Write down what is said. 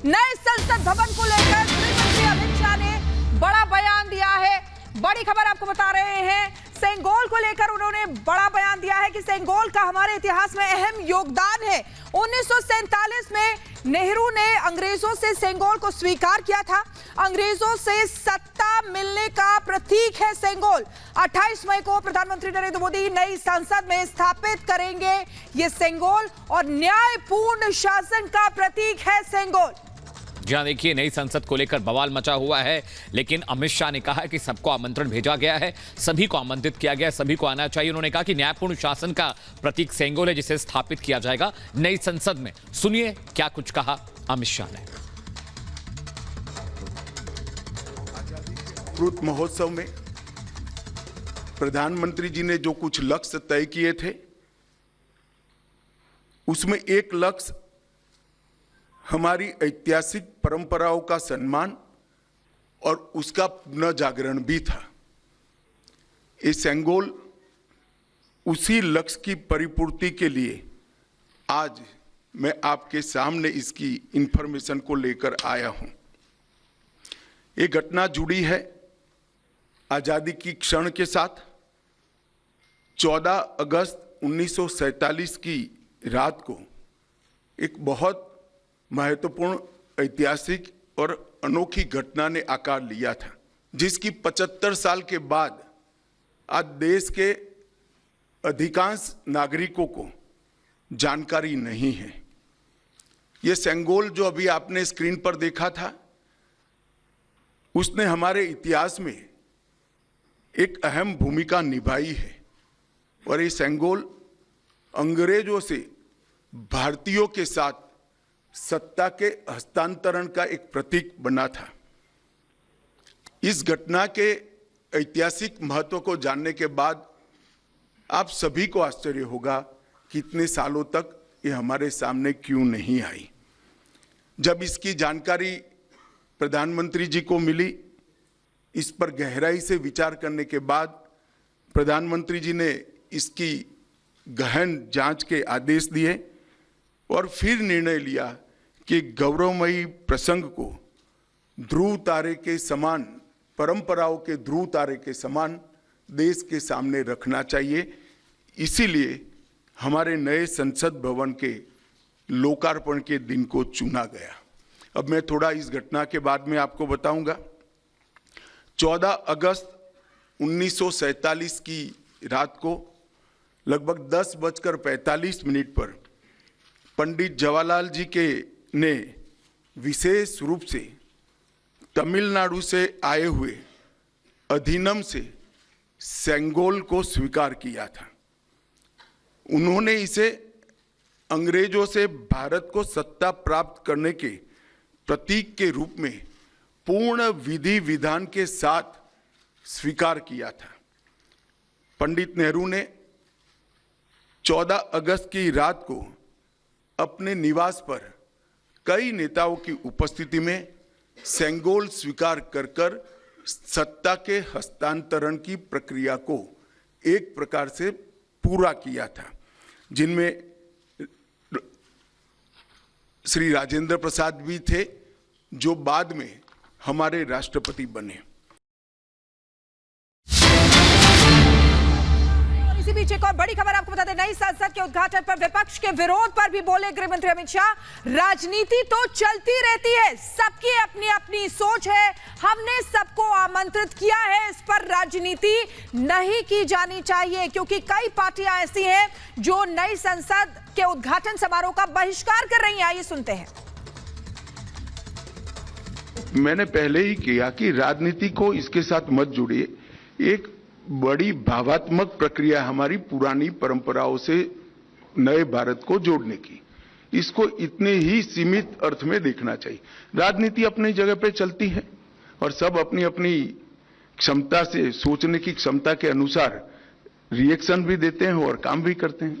नए संसद भवन को लेकर गृह मंत्री अमित शाह ने बड़ा बयान दिया है। बड़ी खबर आपको बता रहे हैं, सेंगोल को लेकर उन्होंने बड़ा बयान दिया है कि सेंगोल का हमारे इतिहास में अहम योगदान है। 1947 में नेहरू ने अंग्रेजों से सेंगोल को स्वीकार किया था। अंग्रेजों से सत्ता मिलने का प्रतीक है सेंगोल। 28 मई को प्रधानमंत्री नरेंद्र मोदी नई संसद में स्थापित करेंगे ये सेंगोल और न्यायपूर्ण शासन का प्रतीक है सेंगोल। जहां देखिए, नई संसद को लेकर बवाल मचा हुआ है, लेकिन अमित शाह ने कहा कि सबको आमंत्रण भेजा गया है, सभी को आमंत्रित किया गया है, सभी को आना चाहिए। उन्होंने कहा कि न्यायपूर्ण शासन का प्रतीक सेंगोल है, जिसे स्थापित किया जाएगा नई संसद में। सुनिए क्या कुछ कहा अमित शाह ने। अमृत महोत्सव में प्रधानमंत्री जी ने जो कुछ लक्ष्य तय किए थे, उसमें एक लक्ष्य हमारी ऐतिहासिक परंपराओं का सम्मान और उसका पुनर्जागरण भी था। ये सेंगोल उसी लक्ष्य की परिपूर्ति के लिए आज मैं आपके सामने इसकी इंफॉर्मेशन को लेकर आया हूं। ये घटना जुड़ी है आजादी की क्षण के साथ। 14 अगस्त 1947 की रात को एक बहुत महत्वपूर्ण ऐतिहासिक और अनोखी घटना ने आकार लिया था, जिसकी 75 साल के बाद आज देश के अधिकांश नागरिकों को जानकारी नहीं है। यह सेंगोल जो अभी आपने स्क्रीन पर देखा था, उसने हमारे इतिहास में एक अहम भूमिका निभाई है और ये सेंगोल अंग्रेजों से भारतीयों के साथ सत्ता के हस्तांतरण का एक प्रतीक बना था। इस घटना के ऐतिहासिक महत्व को जानने के बाद आप सभी को आश्चर्य होगा कि इतने सालों तक ये हमारे सामने क्यों नहीं आई। जब इसकी जानकारी प्रधानमंत्री जी को मिली, इस पर गहराई से विचार करने के बाद प्रधानमंत्री जी ने इसकी गहन जांच के आदेश दिए और फिर निर्णय लिया कि गौरवमयी प्रसंग को ध्रुव तारे के समान, परंपराओं के ध्रुव तारे के समान देश के सामने रखना चाहिए। इसीलिए हमारे नए संसद भवन के लोकार्पण के दिन को चुना गया। अब मैं थोड़ा इस घटना के बाद में आपको बताऊंगा। 14 अगस्त 1947 की रात को लगभग 10:45 पर पंडित जवाहरलाल जी के ने विशेष रूप से तमिलनाडु से आए हुए अधिनम से सेंगोल को स्वीकार किया था। उन्होंने इसे अंग्रेजों से भारत को सत्ता प्राप्त करने के प्रतीक के रूप में पूर्ण विधि विधान के साथ स्वीकार किया था। पंडित नेहरू ने 14 अगस्त की रात को अपने निवास पर कई नेताओं की उपस्थिति में सेंगोल स्वीकार कर सत्ता के हस्तांतरण की प्रक्रिया को एक प्रकार से पूरा किया था, जिनमें श्री राजेंद्र प्रसाद भी थे, जो बाद में हमारे राष्ट्रपति बने। इसी बीच एक और बड़ी खबर आपको बता दें, नई संसद के उद्घाटन पर विपक्ष के विरोध पर भी बोले गृह मंत्री अमित शाह। राजनीति तो चलती रहती है, सबकी अपनी अपनी सोच है, हमने सबको आमंत्रित किया है, इस पर राजनीति नहीं की जानी चाहिए, क्योंकि कई पार्टियां ऐसी हैं जो नई संसद के उद्घाटन समारोह का बहिष्कार कर रही हैं। आइए सुनते हैं। मैंने पहले ही किया कि राजनीति को इसके साथ मत जोड़िए। एक बड़ी भावात्मक प्रक्रिया हमारी पुरानी परंपराओं से नए भारत को जोड़ने की, इसको इतने ही सीमित अर्थ में देखना चाहिए। राजनीति अपनी जगह पे चलती है और सब अपनी अपनी क्षमता से, सोचने की क्षमता के अनुसार रिएक्शन भी देते हैं और काम भी करते हैं।